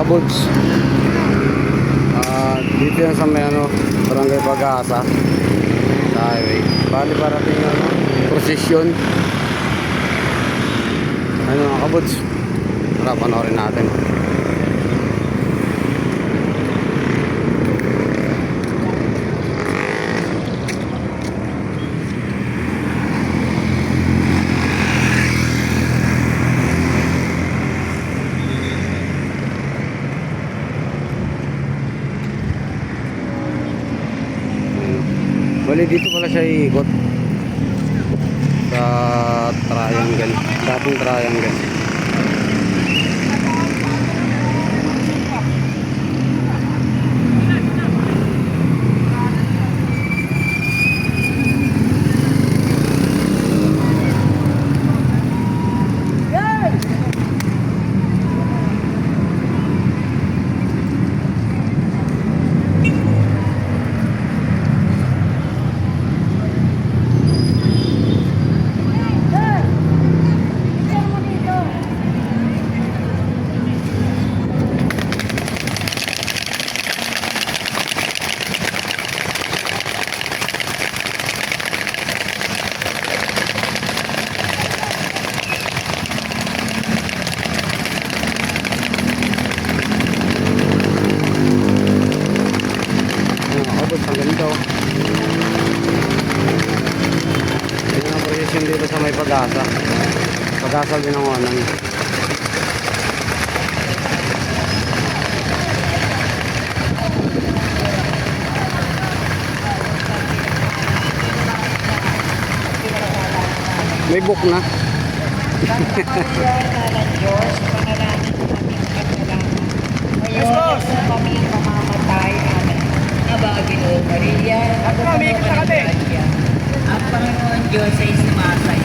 kabuds. Dito yan sa may Barangay Pag-asa sa highway. Bali parating prosesyon. Mga kabuds, tara panoorin natin. Bali dito pala siya iikot sa triangle, dating triangle. Ang ganito. Yan ang prosesyon dito sa may Pag-asa. Pag-asa Binangonan. May book na. Yes, boss. Kami mamamatay Ginoo Maria, ang Panginoon Diyos ay sumasay